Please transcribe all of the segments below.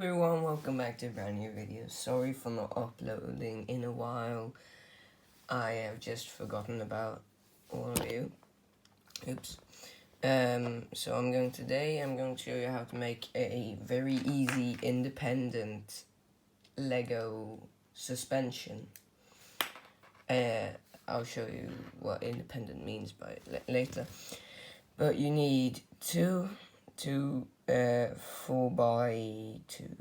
everyone, welcome back to a brand new video. Sorry for not uploading in a while. I have just forgotten about all of you. Oops. So I'm going to show you how to make a very easy independent Lego suspension. I'll show you what independent means by later. But you need two 4x2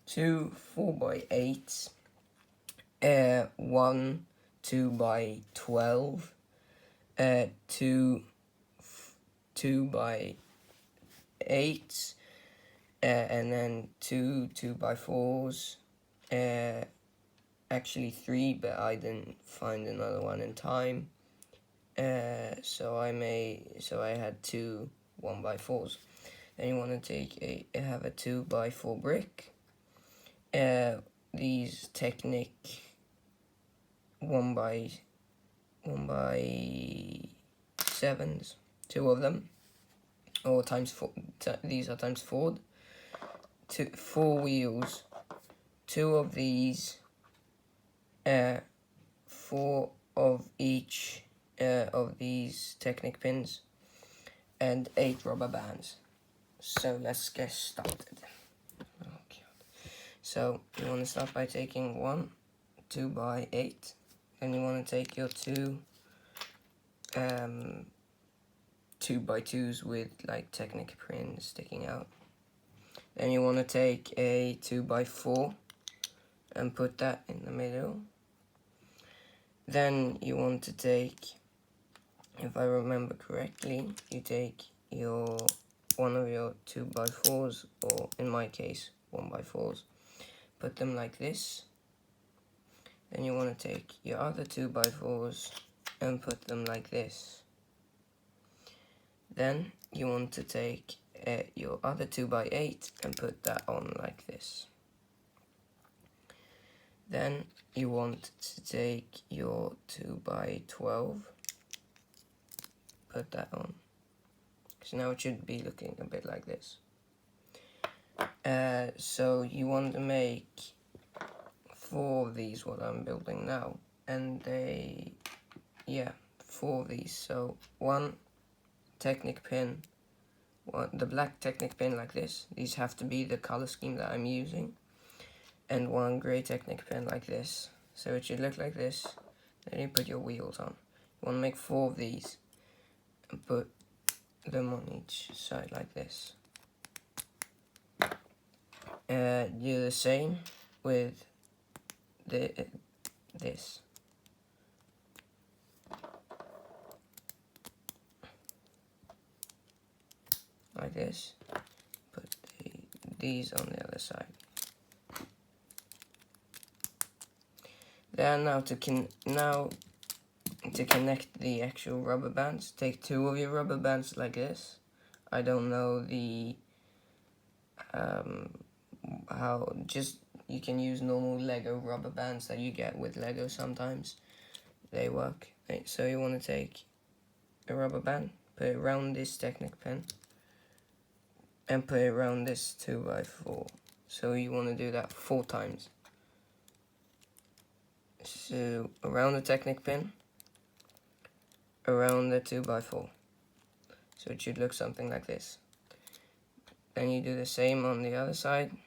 two 4x8s, one 2x12, two 2x8s, and then two 2x4s, actually three, but I didn't find another one in time. So I had two 1x4s. Then you want to have a 2x4 brick. These Technic 1x7s, two of them, or times four. These are times four. Four wheels, two of these, four of each of these Technic pins, and 8 rubber bands. So let's get started. Oh, God. So you want to start by taking one 2x8, then you want to take your two 2x2s with like Technic pins sticking out. Then you want to take a 2x4 and put that in the middle. Then you want to take, if I remember correctly, you take one of your 2x4s, or in my case 1x4s, put them like this. Then you want to take your other 2x4s and put them like this. Then you want to take your other 2x8 and put that on like this. Then you want to take your 2x12, put that on. So now it should be looking a bit like this. So you want to make 4 of these, what I'm building now, and 4 of these. So one Technic pin, the black Technic pin like this. These have to be the color scheme that I'm using, and one gray Technic pin like this. So it should look like this. Then you put your wheels on. You want to make 4 of these and put them on each side like this. Do the same with this. Like this. Put these on the other side. Then now to connect the actual rubber bands, take 2 of your rubber bands like this. I don't know the you can use normal Lego rubber bands that you get with Lego sometimes. They work. So you want to take a rubber band, put it around this Technic pin, and put it around this 2x4. So you want to do that 4 times. So around the Technic pin, around the 2x4. So it should look something like this. Then you do the same on the other side.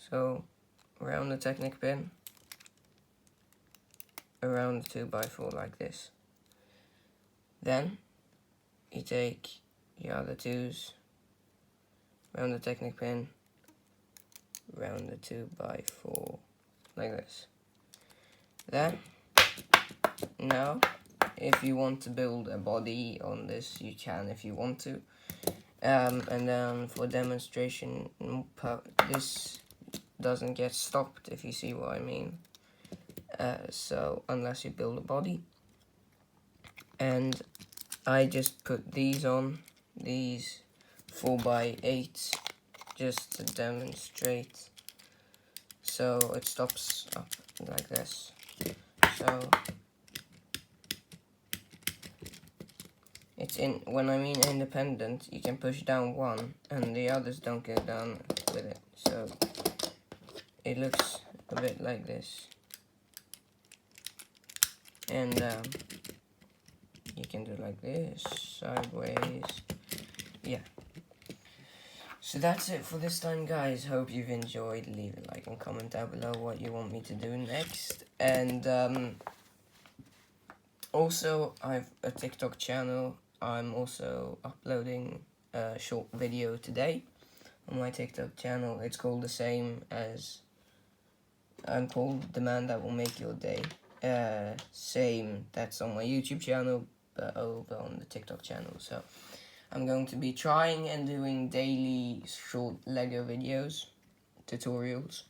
So around the Technic pin, around the 2x4 like this. Then you take your other 2s, around the Technic pin, around the 2x4 like this. Then now, if you want to build a body on this, you can if you want to. And then for demonstration, this doesn't get stopped, if you see what I mean. So unless you build a body. And I just put these on, these 4x8s, just to demonstrate. So it stops up like this. So it's in, when I mean independent, you can push down one and the others don't go down with it. So it looks a bit like this. And you can do like this, sideways, yeah. So that's it for this time, guys. Hope you've enjoyed. Leave a like and comment down below what you want me to do next. And also, I've a TikTok channel. I'm also uploading a short video today on my TikTok channel. It's called the same as, I'm called The Man That Will Make Your Day. Same, that's on my YouTube channel, but over on the TikTok channel. So I'm going to be trying and doing daily short Lego videos, tutorials,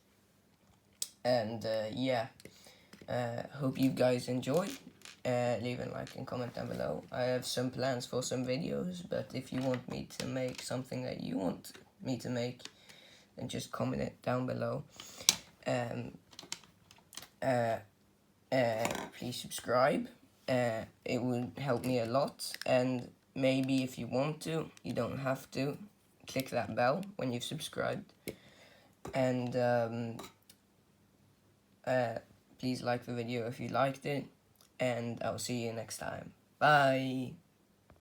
and yeah, hope you guys enjoy. Leave a like and comment down below. I have some plans for some videos, but if you want me to make something that you want me to make, then just comment it down below. Please subscribe. It would help me a lot, and maybe if you want to, you don't have to, click that bell when you've subscribed. And please like the video if you liked it, and I'll see you next time. Bye!